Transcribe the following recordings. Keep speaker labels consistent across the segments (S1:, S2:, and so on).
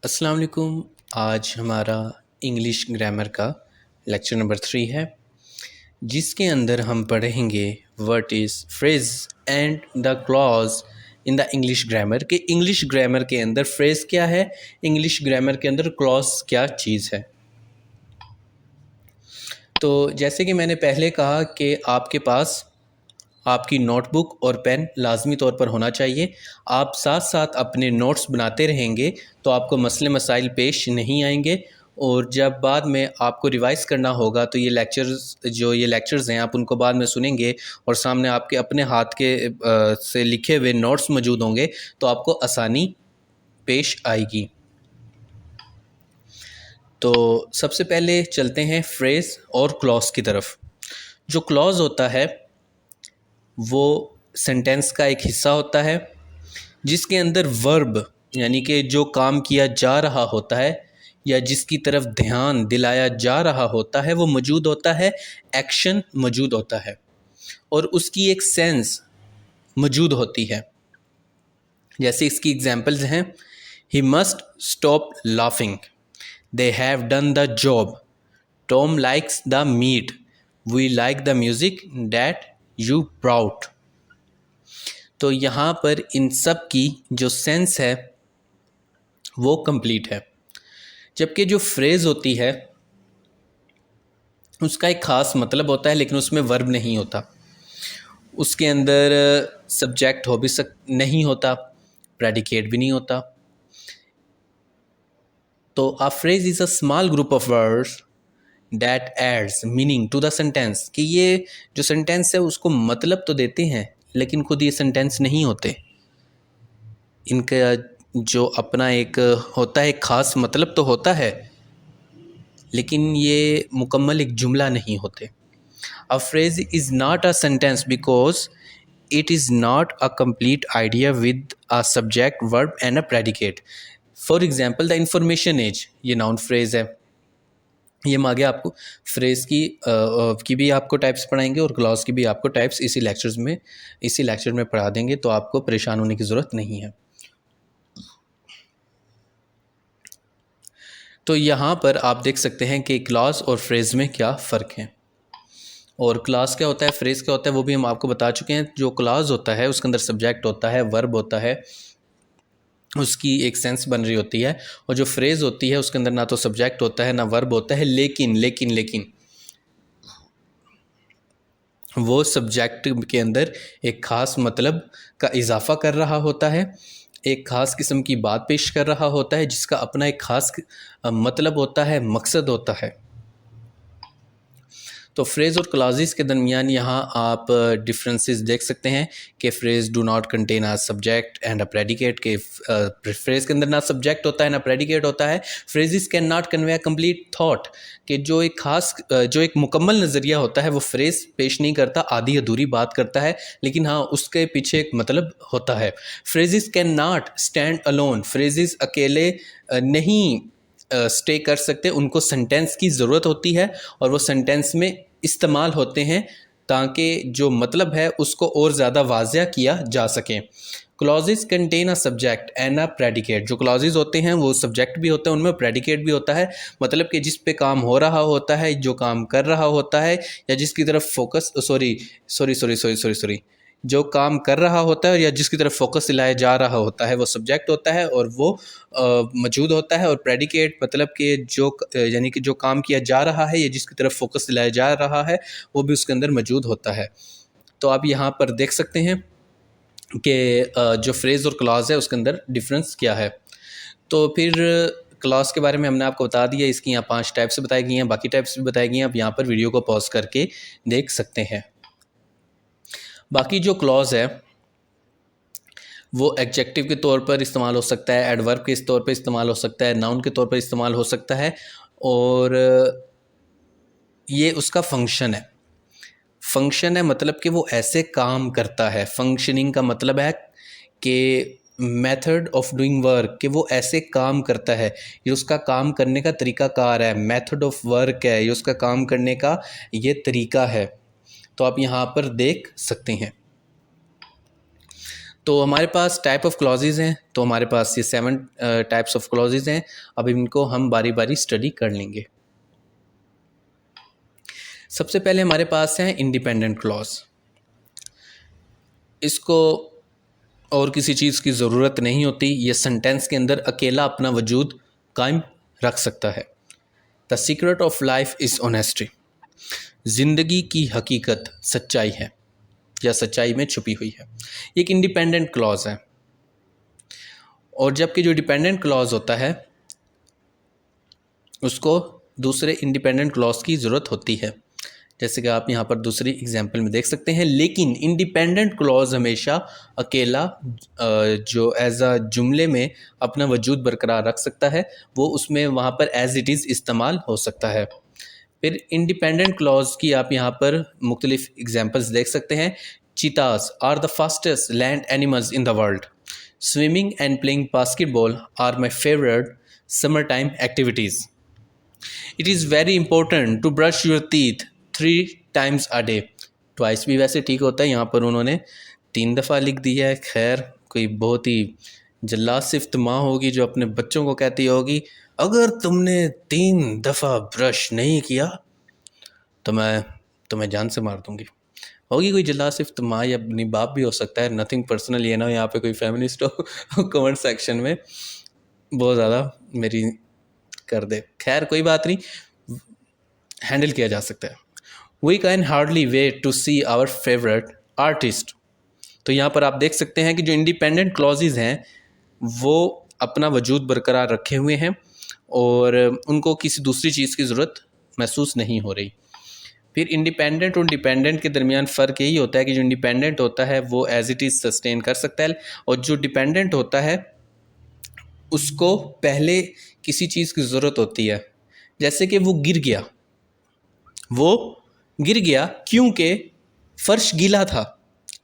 S1: अस्सलाम वालेकुम। आज हमारा इंग्लिश ग्रामर का लेक्चर नंबर 3 है, जिसके अंदर हम पढ़ेंगे what is phrase and the clause in the English grammar के इंग्लिश ग्रामर के अंदर फ्रेज़ क्या है, इंग्लिश ग्रामर के अंदर क्लॉज क्या चीज़ है। तो जैसे कि मैंने पहले कहा कि आपके पास आपकी नोटबुक और पेन लाजमी तौर पर होना चाहिए। आप साथ साथ अपने नोट्स बनाते रहेंगे तो आपको मसले मसाइल पेश नहीं आएंगे, और जब बाद में आपको रिवाइज़ करना होगा तो ये लेक्चर्स हैं आप उनको बाद में सुनेंगे और सामने आपके अपने हाथ के से लिखे हुए नोट्स मौजूद होंगे तो आपको आसानी पेश आएगी। तो सबसे पहले चलते हैं फ्रेज़ और क्लॉज की तरफ। जो क्लॉज होता है वो सेंटेंस का एक हिस्सा होता है जिसके अंदर वर्ब यानी कि जो काम किया जा रहा होता है या जिसकी तरफ ध्यान दिलाया जा रहा होता है वो मौजूद होता है, एक्शन मौजूद होता है और उसकी एक सेंस मौजूद होती है। जैसे इसकी एग्जांपल्स हैं, he must stop laughing, they have done the job, Tom likes the meat, we like the music that you brought. तो यहाँ पर इन सब की जो सेंस है वो कंप्लीट है। जबकि जो फ्रेज़ होती है उसका एक ख़ास मतलब होता है लेकिन उसमें वर्ब नहीं होता, उसके अंदर सब्जेक्ट हो भी नहीं होता, प्रेडिकेट भी नहीं होता। तो a phrase is a small group of words that adds meaning to the sentence, कि ये जो सेंटेंस है उसको मतलब तो देते हैं लेकिन खुद ये सेंटेंस नहीं होते। इनका जो अपना एक होता है, एक ख़ास मतलब तो होता है लेकिन ये मुकम्मल एक जुमला नहीं होते। A phrase is not a sentence because it is not a complete idea with a subject verb and a predicate. For example the information age, ये नाउन फ्रेज़ है। ये हम आगे आपको फ्रेज़ की भी आपको टाइप्स पढ़ाएंगे और क्लॉज की भी आपको टाइप्स इसी लेक्चर में पढ़ा देंगे, तो आपको परेशान होने की ज़रूरत नहीं है। तो यहाँ पर आप देख सकते हैं कि क्लॉज और फ्रेज़ में क्या फ़र्क है और क्लॉज क्या होता है, फ्रेज़ क्या होता है, वो भी हम आपको बता चुके हैं। जो क्लॉज होता है उसके अंदर सब्जेक्ट होता है, वर्ब होता है, उसकी एक सेंस बन रही होती है, और जो फ्रेज़ होती है उसके अंदर ना तो सब्जेक्ट होता है ना वर्ब होता है, लेकिन वो सब्जेक्ट के अंदर एक ख़ास मतलब का इजाफ़ा कर रहा होता है, एक ख़ास किस्म की बात पेश कर रहा होता है जिसका अपना एक ख़ास मतलब होता है, मकसद होता है। तो फ्रेज़ और क्लॉज़ेस के दरमियान यहाँ आप डिफरेंसेस देख सकते हैं कि phrase do not contain a subject and a predicate, के फ्रेज़ के अंदर ना सब्जेक्ट होता है ना प्रेडिकेट होता है। Phrases can not convey a complete thought, कि जो एक ख़ास जो एक मुकम्मल नज़रिया होता है वो फ्रेज़ पेश नहीं करता, आधी अधूरी बात करता है, लेकिन हाँ उसके पीछे एक मतलब होता है। Phrases can not stand alone, phrases अकेले नहीं स्टे कर सकते, उनको सेंटेंस की ज़रूरत होती है और वो सेंटेंस में इस्तेमाल होते हैं ताकि जो मतलब है उसको और ज़्यादा वाज़िया किया जा सके। Clauses contain a subject and a predicate, जो क्लॉजेस होते हैं वो सब्जेक्ट भी होते हैं, उनमें प्रेडिकेट भी होता है, मतलब कि जिस पे काम हो रहा होता है, जो काम कर रहा होता है या जिसकी तरफ फोकस सॉरी जो काम कर रहा होता है या जिसकी तरफ फोकस दिलाया जा रहा होता है वो सब्जेक्ट होता है और वो मौजूद होता है। और प्रेडिकेट मतलब कि जो यानी कि जो काम किया जा रहा है या जिसकी तरफ फोकस दिलाया जा रहा है वो भी उसके अंदर मौजूद होता है। तो आप यहाँ पर देख सकते हैं कि जो फ्रेज़ और क्लॉज है उसके अंदर डिफरेंस क्या है। तो फिर क्लॉज के बारे में हमने आपको बता दिया, इसकी यहाँ 5 टाइप्स बताई गई हैं, बाकी टाइप्स भी बताई गई हैं, आप यहाँ पर वीडियो को पॉज करके देख सकते हैं। बाकी जो क्लॉज है वो एडजेक्टिव के तौर पर इस्तेमाल हो सकता है, एडवर्ब के इस तौर पर इस्तेमाल हो सकता है, नाउन के तौर पर इस्तेमाल हो सकता है, और ये उसका फंक्शन है मतलब कि वो ऐसे काम करता है। फंक्शनिंग का मतलब है कि मेथड ऑफ डूइंग वर्क, कि वो ऐसे काम करता है, ये उसका काम करने का तरीका कार है, मेथड ऑफ वर्क है, ये उसका काम करने का ये तरीका है। तो आप यहाँ पर देख सकते हैं। तो हमारे पास टाइप ऑफ क्लॉजेज हैं, तो हमारे पास ये 7 टाइप्स ऑफ क्लॉजेज हैं। अब इनको हम बारी बारी स्टडी कर लेंगे। सबसे पहले हमारे पास है इंडिपेंडेंट क्लॉज। इसको और किसी चीज़ की ज़रूरत नहीं होती, ये सेंटेंस के अंदर अकेला अपना वजूद कायम रख सकता है। The secret of life is honesty. ज़िंदगी की हकीकत सच्चाई है या सच्चाई में छुपी हुई है। एक इंडिपेंडेंट क्लॉज है। और जबकि जो डिपेंडेंट क्लॉज होता है उसको दूसरे इंडिपेंडेंट क्लॉज की ज़रूरत होती है, जैसे कि आप यहाँ पर दूसरी एग्जाम्पल में देख सकते हैं। लेकिन इंडिपेंडेंट क्लॉज हमेशा अकेला जो एज अ जुमले में अपना वजूद बरकरार रख सकता है, वो उसमें वहाँ पर एज इट इज़ इस्तेमाल हो सकता है। फिर इंडिपेंडेंट क्लॉज की आप यहाँ पर मुख्तलिफ एग्जाम्पल्स देख सकते हैं। Cheetahs are the fastest land animals in the world. Swimming and playing basketball are my favourite summer time activities. It is very important to brush your teeth 3 times a day। Twice भी वैसे ठीक होता है, यहाँ पर उन्होंने 3 दफ़ा लिख दिया है। खैर, कोई बहुत ही जल्लाद सिफ्त माँ होगी जो अपने बच्चों को कहती होगी, अगर तुमने 3 दफ़ा ब्रश नहीं किया तो मैं तुम्हें जान से मार दूँगी। होगी कोई जल्लाद सिफ्त माँ या अपनी बाप भी हो सकता है। नथिंग पर्सनल, ये ना यहाँ पे कोई फेमिनिस्ट हो कमेंट सेक्शन में बहुत ज़्यादा मेरी कर दे। खैर कोई बात नहीं, हैंडल किया जा सकता है। We can hardly wait to see our favorite artist। तो यहाँ पर आप देख सकते हैं कि जो इंडिपेंडेंट क्लॉजेज हैं वो अपना वजूद बरकरार रखे हुए हैं और उनको किसी दूसरी चीज़ की ज़रूरत महसूस नहीं हो रही। फिर इंडिपेंडेंट और डिपेंडेंट के दरमियान फ़र्क यही होता है कि जो इंडिपेंडेंट होता है वो एज इट इज़ सस्टेन कर सकता है, और जो डिपेंडेंट होता है उसको पहले किसी चीज़ की ज़रूरत होती है। जैसे कि वो गिर गया क्योंकि फ़र्श गीला था।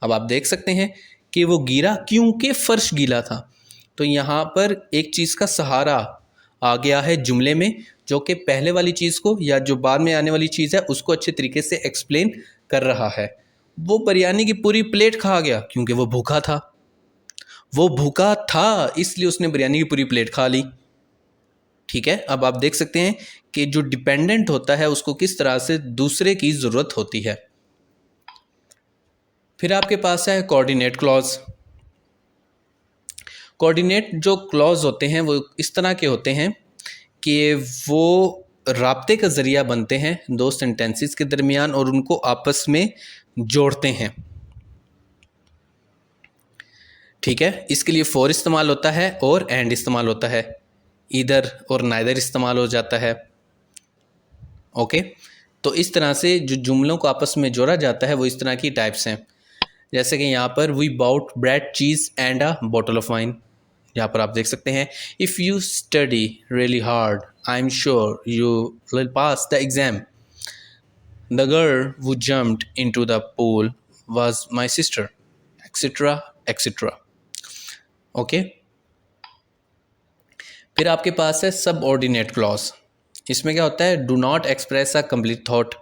S1: अब आप देख सकते हैं कि वो गिरा क्योंकि फ़र्श गीला था। तो यहाँ पर एक चीज़ का सहारा आ गया है जुमले में, जो कि पहले वाली चीज़ को या जो बाद में आने वाली चीज़ है उसको अच्छे तरीके से एक्सप्लेन कर रहा है। वो बिरयानी की पूरी प्लेट खा गया क्योंकि वो भूखा था, इसलिए उसने बिरयानी की पूरी प्लेट खा ली। ठीक है, अब आप देख सकते हैं कि जो डिपेंडेंट होता है उसको किस तरह से दूसरे की ज़रूरत होती है। फिर आपके पास है कोऑर्डिनेट क्लॉज। कोऑर्डिनेट जो क्लॉज होते हैं वो इस तरह के होते हैं कि वो राब्ते का ज़रिया बनते हैं दो सेंटेंसेस के दरमियान और उनको आपस में जोड़ते हैं। ठीक है, इसके लिए फॉर इस्तेमाल होता है और एंड इस्तेमाल होता है, इधर और नाइदर इस्तेमाल हो जाता है। ओके, तो इस तरह से जो जुमलों को आपस में जोड़ा जाता है वो इस तरह की टाइप्स हैं। जैसे कि यहाँ पर we bought bread cheese and a bottle of wine. यहाँ पर आप देख सकते हैं if you study really hard I am sure you will pass the exam. The girl who jumped into the pool was my sister, etc etc। Okay, फिर आपके पास है subordinate clause. इसमें क्या होता है, do not express a complete thought,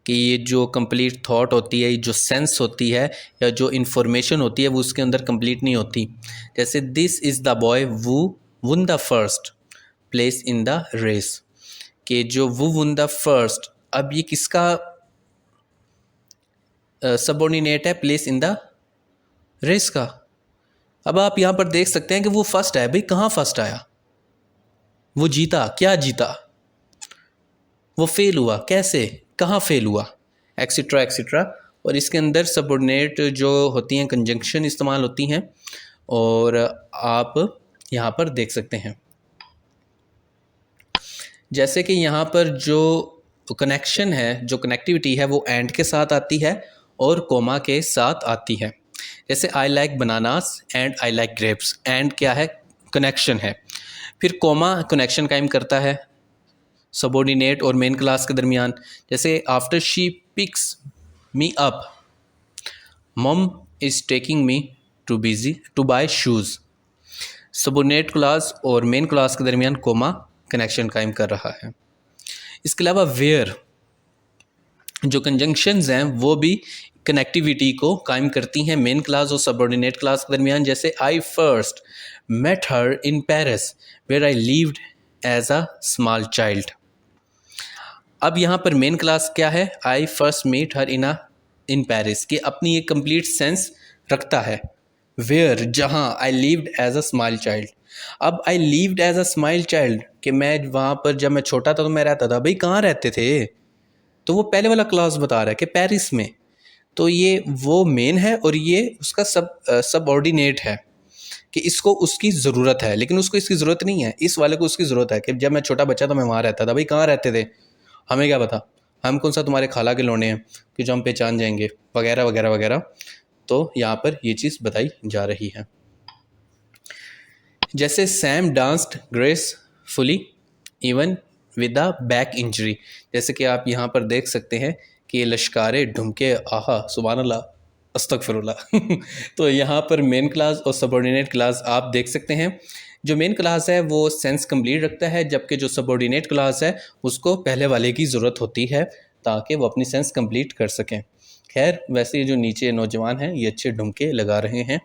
S1: कि ये जो कंप्लीट थॉट होती है, जो सेंस होती है या जो इन्फॉर्मेशन होती है वो उसके अंदर कंप्लीट नहीं होती। जैसे this is the boy who won the first place in the race, कि जो वू वन द फर्स्ट, अब ये किसका सबऑर्डिनेट है, प्लेस इन द रेस का। अब आप यहाँ पर देख सकते हैं कि वो फर्स्ट है, भाई कहाँ फर्स्ट आया, वो जीता, क्या जीता, वो फेल हुआ, कैसे, कहाँ फेल हुआ, एक्सेट्रा एक्सेट्रा। और इसके अंदर सबऑर्डिनेट जो होती हैं कंजंक्शन इस्तेमाल होती हैं और आप यहाँ पर देख सकते हैं। जैसे कि यहाँ पर जो कनेक्शन है, जो कनेक्टिविटी है वो एंड के साथ आती है और कोमा के साथ आती है। जैसे I like bananas and I like grapes, and क्या है, कनेक्शन है। फिर कोमा कनेक्शन कायम करता है सबऑर्डिनेट और मेन क्लास के दरमियान। जैसे after she picks me up mum is taking me to buy shoes. Subordinate clause और मेन क्लास के दरमियान कोमा कनेक्शन कायम कर रहा है। इसके अलावा वेयर, जो कंजंक्शंस हैं वो भी कनेक्टिविटी को कायम करती हैं मेन क्लास और सबऑर्डिनेट क्लास के दरमियान। जैसे I first met her in Paris where I lived as a small child. अब यहाँ पर मेन क्लास क्या है, I first meet her in Paris, कि अपनी एक कंप्लीट सेंस रखता है। वेयर, जहाँ, I lived as a small child. अब I lived as a small child कि मैं वहाँ पर जब मैं छोटा था तो मैं रहता था। भाई कहाँ रहते थे, तो वो पहले वाला क्लास बता रहा है कि पेरिस में। तो ये वो मेन है और ये उसका सबऑर्डिनेट है कि इसको उसकी ज़रूरत है, लेकिन उसको इसकी ज़रूरत नहीं है। इस वाले को उसकी ज़रूरत है कि जब मैं छोटा बच्चा था मैं वहाँ रहता था। भाई कहाँ रहते थे, हमें क्या पता, हम कौन सा तुम्हारे खाला के लौंडे हैं कि जो हम पहचान जाएंगे, वगैरह वगैरह वगैरह। तो यहाँ पर ये चीज़ बताई जा रही है। जैसे Sam danced gracefully even with a back injury. जैसे कि आप यहाँ पर देख सकते हैं कि लश्कारे ढुमके, आहा सुभान अल्लाह, अस्तगफिरुल्लाह। तो यहाँ पर मेन क्लास और सबऑर्डिनेट क्लास आप देख सकते हैं। जो मेन क्लास है वो सेंस कंप्लीट रखता है, जबकि जो सबऑर्डिनेट क्लास है उसको पहले वाले की ज़रूरत होती है ताकि वो अपनी सेंस कंप्लीट कर सकें। खैर, वैसे ये जो नीचे नौजवान हैं ये अच्छे ढुमके लगा रहे हैं।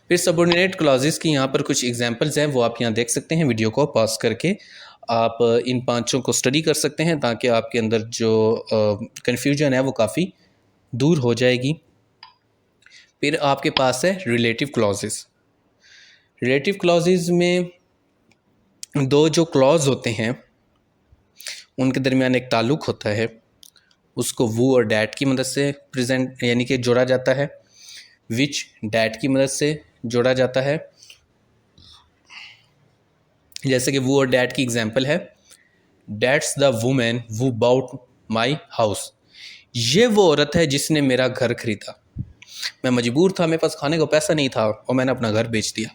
S1: फिर सबऑर्डिनेट क्लॉजेस की यहाँ पर कुछ एग्जांपल्स हैं, वो आप यहाँ देख सकते हैं। वीडियो को पॉज करके आप इन पांचों को स्टडी कर सकते हैं ताकि आपके अंदर जो कन्फ्यूजन है वो काफ़ी दूर हो जाएगी। फिर आपके पास है रिलेटिव क्लॉजेस। रिलेटिव क्लॉजेस में दो जो क्लॉज होते हैं उनके दरमियान एक ताल्लुक़ होता है, उसको वो और डैट की मदद से प्रेजेंट यानी कि जोड़ा जाता है। विच डैट की मदद से जोड़ा जाता है। जैसे कि वो और डैट की एग्जांपल है, डैट्स द वुमेन वो बाउट माई हाउस। ये वो औरत है जिसने मेरा घर खरीदा। मैं मजबूर था, मेरे पास खाने को पैसा नहीं था और मैंने अपना घर बेच दिया।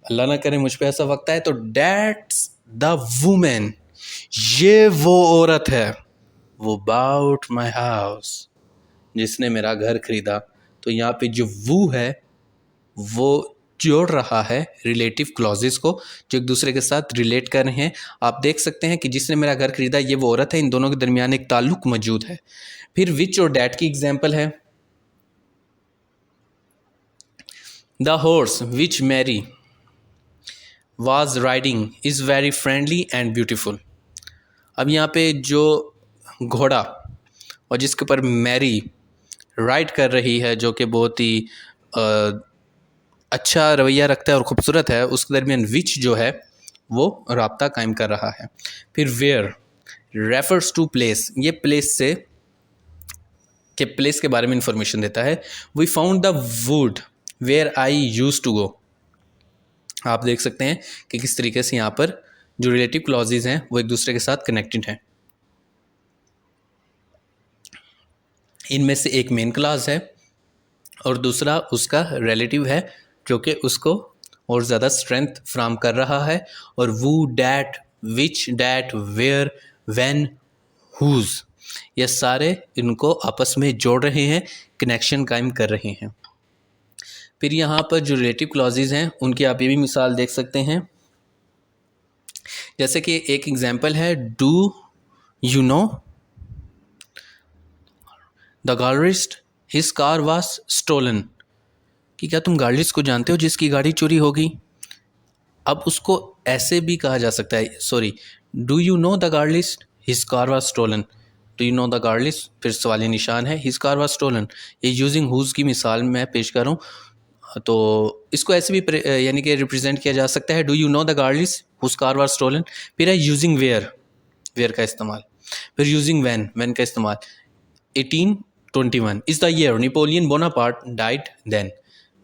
S1: अल्लाह ना करे मुझ पे ऐसा वक्त आए। तो डैट्स द वुमेन, ये वो औरत है, वो बाउट माई हाउस, जिसने मेरा घर खरीदा। तो यहाँ पे जो वो है वो जोड़ रहा है रिलेटिव क्लॉजेस को जो एक दूसरे के साथ रिलेट कर रहे हैं। आप देख सकते हैं कि जिसने मेरा घर खरीदा ये वो औरत है, इन दोनों के दरमियान एक ताल्लुक मौजूद है। फिर विच और डैट की एग्जांपल है, the horse which Mary was riding is very friendly and beautiful. अब यहाँ पे जो घोड़ा और जिसके ऊपर मैरी राइड कर रही है, जो कि बहुत ही अच्छा रवैया रखता है और ख़ूबसूरत है, उसके दरमियान विच जो है वो राब्ता कायम कर रहा है। फिर वेयर रेफर्स टू प्लेस, ये प्लेस से के प्लेस के बारे में इंफॉर्मेशन देता है। We found the wood where I use to go. आप देख सकते हैं कि किस तरीके से यहाँ पर जो रिलेटिव क्लॉजेज हैं वो एक दूसरे के साथ कनेक्टेड हैं। इनमें से एक मेन क्लॉज है और दूसरा उसका रिलेटिव है जो कि उसको और ज़्यादा स्ट्रेंथ फ्राहम कर रहा है। और वो, that, which, that, where, when, whose, ये सारे इनको आपस में जोड़ रहे हैं, कनेक्शन कायम कर रहे हैं। फिर यहाँ पर जो रिलेटिव क्लॉजेज हैं उनकी आप ये भी मिसाल देख सकते हैं। जैसे कि एक एग्जांपल है, do you know the artist his car was stolen, कि क्या तुम गार्लिस्ट को जानते हो जिसकी गाड़ी चोरी हो गई। अब उसको ऐसे भी कहा जा सकता है, sorry, do you know the artist his car was stolen, do you know the artist, फिर सवाली निशान है, हिज कार वाज स्टोलन। ये यूजिंग हुज की मिसाल मैं पेश कर रहा हूँ। तो इसको ऐसे भी यानी कि रिप्रेजेंट किया जा सकता है, do you know the artist whose car was stolen. फिर है यूजिंग वेयर, वेयर का इस्तेमाल। फिर यूजिंग व्हेन, व्हेन का इस्तेमाल। 1821 is the year Napoleon Bonaparte died then.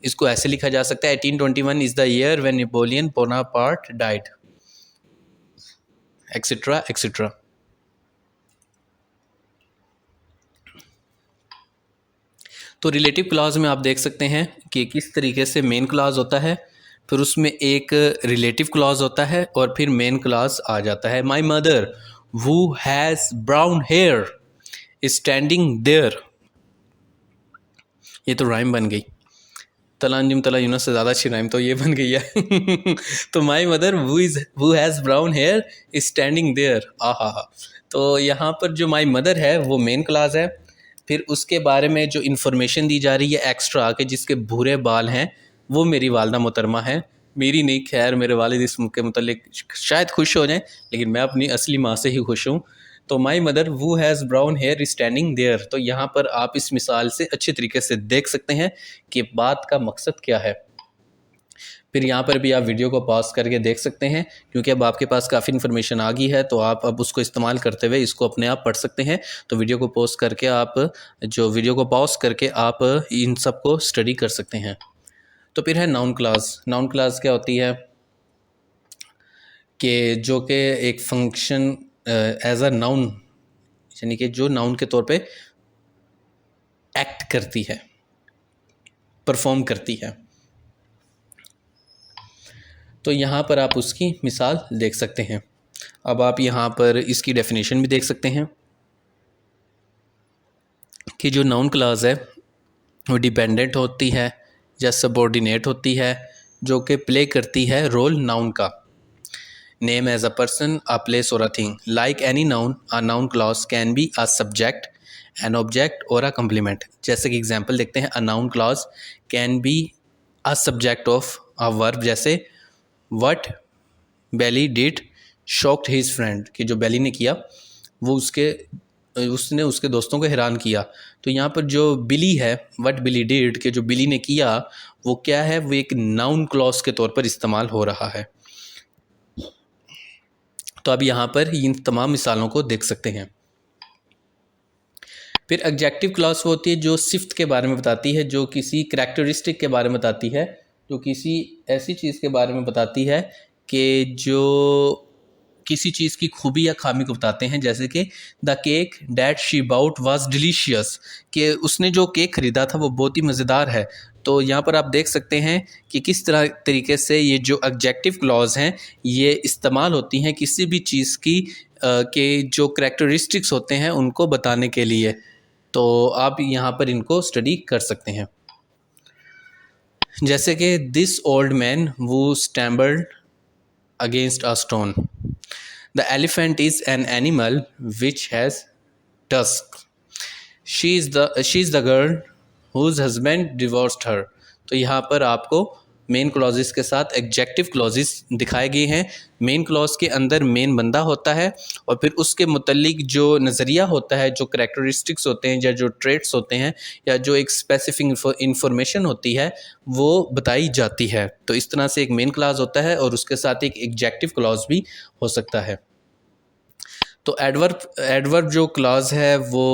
S1: इसको ऐसे लिखा जा सकता है, 1821 is the year when Napoleon Bonaparte died, etcetera etcetera. तो रिलेटिव क्लॉज में आप देख सकते हैं कि किस तरीके से मेन क्लॉज होता है, फिर उसमें एक रिलेटिव क्लॉज होता है और फिर मेन क्लॉज आ जाता है। My mother who has brown hair is standing there। ये तो राइम बन गई, तलांजिम तला यूनस से ज़्यादा अच्छी राइम तो ये बन गई है। तो my mother who has brown hair is standing there, आहा। तो यहाँ पर जो माई मदर है वो मेन क्लॉज है। फिर उसके बारे में जो इन्फॉर्मेशन दी जा रही है एक्स्ट्रा कि जिसके भूरे बाल हैं वो मेरी वालदा मोहतरमा है, मेरी नहीं, खैर मेरे वालिद इस के मतलब शायद खुश हो जाएं, लेकिन मैं अपनी असली माँ से ही खुश हूँ। तो my mother who has brown hair standing there. तो यहाँ पर आप इस मिसाल से अच्छे तरीके से देख सकते हैं कि बात का मकसद क्या है। फिर यहाँ पर भी आप वीडियो को पॉज करके देख सकते हैं, क्योंकि अब आपके पास काफ़ी इन्फॉर्मेशन आ गई है, तो आप अब उसको इस्तेमाल करते हुए इसको अपने आप पढ़ सकते हैं। तो वीडियो को पॉज करके आप इन सब को स्टडी कर सकते हैं। तो फिर है नाउन क्लास। नाउन क्लास क्या होती है कि जो कि एक फंक्शन एज अ नाउन, यानी कि जो नाउन के तौर पे एक्ट करती है, परफॉर्म करती है। तो यहाँ पर आप उसकी मिसाल देख सकते हैं। अब आप यहाँ पर इसकी डेफिनेशन भी देख सकते हैं कि जो नाउन क्लास है वो डिपेंडेंट होती है या सबऑर्डिनेट होती है, जो कि प्ले करती है रोल नाउन का। Name as a person, a place or a thing. Like any noun, a noun clause can be a subject, an object or a complement. जैसे कि एग्जांपल देखते हैं, a noun clause can be a subject of a verb, जैसे what Bailey did shocked his friend, कि जो बेली ने किया वो उसने उसके दोस्तों को हैरान किया। तो यहाँ पर जो बिली है, व्हाट बिली डिड, के जो बिली ने किया वो क्या है, वो एक नाउन क्लॉज के तौर पर इस्तेमाल हो रहा है। तो अब यहाँ पर इन तमाम मिसालों को देख सकते हैं। फिर एडजेक्टिव क्लॉज वो होती है जो सिफ्त के बारे में बताती है, जो किसी करैक्टरिस्टिक के बारे में बताती है, जो किसी ऐसी चीज़ के बारे में बताती है कि जो किसी चीज़ की खूबी या खामी को बताते हैं। जैसे कि the cake that she bought was delicious, कि उसने जो केक ख़रीदा था वो बहुत ही मज़ेदार है। तो यहाँ पर आप देख सकते हैं कि किस तरीके से ये जो एडजेक्टिव क्लॉज हैं ये इस्तेमाल होती हैं किसी भी चीज़ की के जो करैक्टरिस्टिक्स होते हैं उनको बताने के लिए। तो आप यहाँ पर इनको स्टडी कर सकते हैं। जैसे कि दिस ओल्ड मैन वो stumbled against a stone. The elephant is an animal which has tusk. She is the girl whose husband divorced her. तो यहाँ पर आपको मेन क्लॉजेस के साथ एग्जेक्टिव क्लॉजेस दिखाए गए हैं। मेन क्लॉज के अंदर मेन बंदा होता है और फिर उसके मुतल्लिक जो नज़रिया होता है, जो करैक्टरिस्टिक्स होते हैं या जो ट्रेट्स होते हैं या जो एक स्पेसिफिक इंफॉर्मेशन होती है वो बताई जाती है। तो इस तरह से एक मेन क्लॉज होता है और उसके साथ एक एग्जेक्टिव क्लॉज भी हो सकता है। तो एडवर्ब जो क्लॉज है वो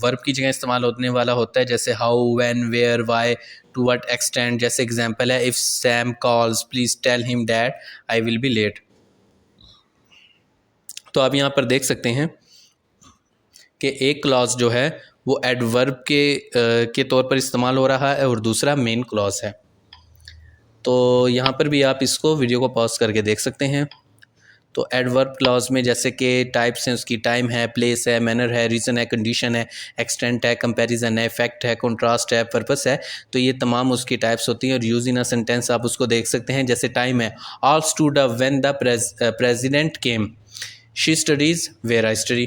S1: वर्ब की जगह इस्तेमाल होने वाला होता है, जैसे how, when, where, why, to what extent. जैसे एग्जांपल है, if Sam calls please tell him that I will be late. तो आप यहाँ पर देख सकते हैं कि एक क्लॉज जो है वो एडवर्ब के तौर पर इस्तेमाल हो रहा है और दूसरा मेन क्लॉज है। तो यहाँ पर भी आप इसको वीडियो को पॉज करके देख सकते हैं। तो एडवर्ब क्लॉज में जैसे कि टाइप्स हैं उसकी, टाइम है, प्लेस है, मैनर है, रीज़न है, कंडीशन है, एक्सटेंट है, कंपैरिजन है, इफेक्ट है, कंट्रास्ट है, पर्पस है। तो ये तमाम उसकी टाइप्स होती हैं और यूज़ इन अ सेंटेंस आप उसको देख सकते हैं। जैसे टाइम है, all stood up when the president came. She studies where I study.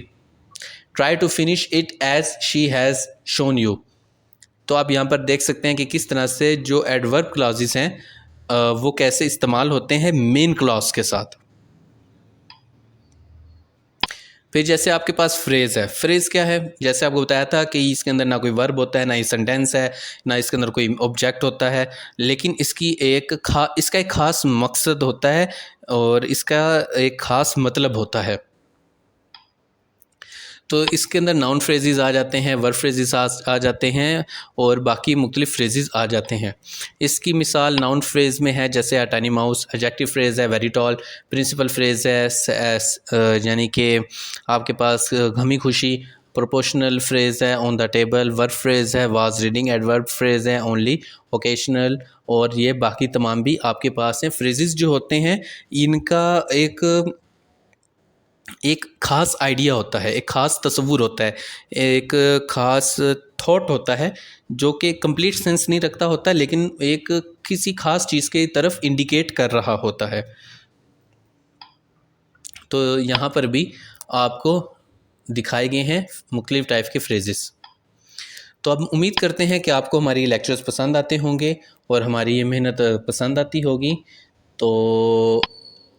S1: Try to finish it as she has shown you. तो आप यहाँ पर देख सकते हैं कि किस तरह से जो एडवर्ब क्लॉजेस हैं वो कैसे इस्तेमाल होते हैं मेन क्लॉज के साथ। फिर जैसे आपके पास फ्रेज़ है। फ्रेज़ क्या है, जैसे आपको बताया था कि इसके अंदर ना कोई वर्ब होता है, ना ही सेंटेंस है, ना इसके अंदर कोई ऑब्जेक्ट होता है, लेकिन इसका एक ख़ास मकसद होता है और इसका एक ख़ास मतलब होता है। तो इसके अंदर नाउन फ्रेजेस आ जाते हैं, वर्ब फ्रेजेस आ जाते हैं और बाकी मुख्तलिफ फ्रेजेस आ जाते हैं। इसकी मिसाल नाउन फ्रेज में है, जैसे a tiny mouse. Adjective phrase है वेरी टॉल। प्रिंसिपल फ्रेज़ है यानी कि आपके पास गमी खुशी। प्रोपोर्शनल फ्रेज़ है on the table. Verb phrase है वाज रीडिंग। एडवर्ब फ्रेज़ है ओनली ओकेशनल। और ये बाकी तमाम भी आपके पास हैं। फ्रेजेस जो होते हैं इनका एक ख़ास आइडिया होता है, एक ख़ास तसव्वुर होता है, एक ख़ास थॉट होता है जो कि कंप्लीट सेंस नहीं रखता होता, लेकिन एक किसी ख़ास चीज़ की तरफ इंडिकेट कर रहा होता है। तो यहाँ पर भी आपको दिखाए गए हैं मुख्तलिफ़ टाइप के फ्रेजेस। तो अब उम्मीद करते हैं कि आपको हमारी लेक्चर्स पसंद आते होंगे और हमारी ये मेहनत पसंद आती होगी। तो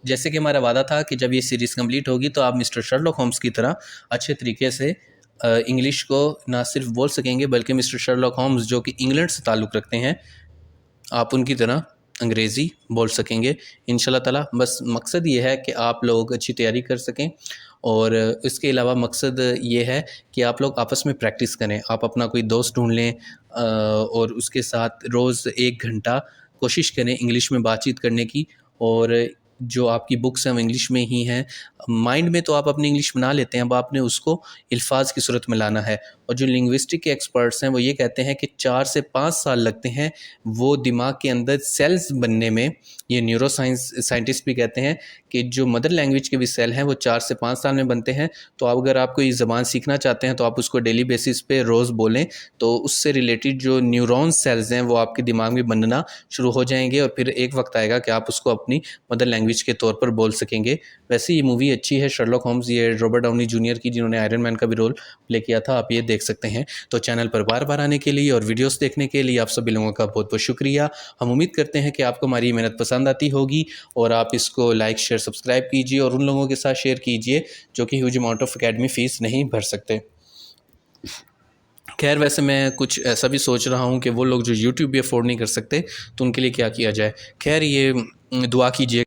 S1: जैसे कि हमारा वादा था कि जब ये सीरीज़ कंप्लीट होगी तो आप मिस्टर शर्लॉक होम्स की तरह अच्छे तरीके से इंग्लिश को ना सिर्फ बोल सकेंगे बल्कि मिस्टर शर्लॉक होम्स जो कि इंग्लैंड से ताल्लुक़ रखते हैं, आप उनकी तरह अंग्रेज़ी बोल सकेंगे इंशाल्लाह ताला। बस मकसद ये है कि आप लोग अच्छी तैयारी कर सकें और इसके अलावा मकसद ये है कि आप लोग आपस में प्रैक्टिस करें। आप अपना कोई दोस्त ढूँढ लें और उसके साथ रोज़ 1 घंटा कोशिश करें इंग्लिश में बातचीत करने की। और जो आपकी बुक्स हैं वो इंग्लिश में ही हैं। माइंड में तो आप अपनी इंग्लिश बना लेते हैं, अब आपने उसको अल्फाज की सूरत में लाना है। और जो लिंग्विस्टिक के एक्सपर्ट्स हैं वो ये कहते हैं कि 4 से 5 साल लगते हैं वो दिमाग के अंदर सेल्स बनने में। ये न्यूरो साइंटिस्ट भी कहते हैं कि जो मदर लैंग्वेज के भी सेल हैं वो 4 से 5 साल में बनते हैं। तो अब अगर आप कोई ज़बान सीखना चाहते हैं तो आप उसको डेली बेसिस पे रोज़ बोलें, तो उससे रिलेटेड जो न्यूरॉन सेल्स हैं वो आपके दिमाग में बनना शुरू हो जाएंगे और फिर एक वक्त आएगा कि आप उसको अपनी मदर लैंग्वेज के तौर पर बोल सकेंगे। वैसे ये मूवी अच्छी है शर्लॉक होम्स, ये रॉबर्ट डाउनी जूनियर की, जिन्होंने आयरन मैन का भी रोल प्ले किया था, आप ये देख सकते हैं। तो चैनल पर बार बार आने के लिए और वीडियोस देखने के लिए आप सभी लोगों का बहुत बहुत शुक्रिया। हम उम्मीद करते हैं कि आपको हमारी मेहनत पसंद आती होगी और आप इसको लाइक शेयर सब्सक्राइब कीजिए और उन लोगों के साथ शेयर कीजिए जो कि huge amount of academy fees नहीं भर सकते। खैर वैसे मैं कुछ ऐसा भी सोच रहा हूँ कि वो लोग जो यूट्यूब भी अफोर्ड नहीं कर सकते तो उनके लिए क्या किया जाए। खैर ये दुआ कीजिए।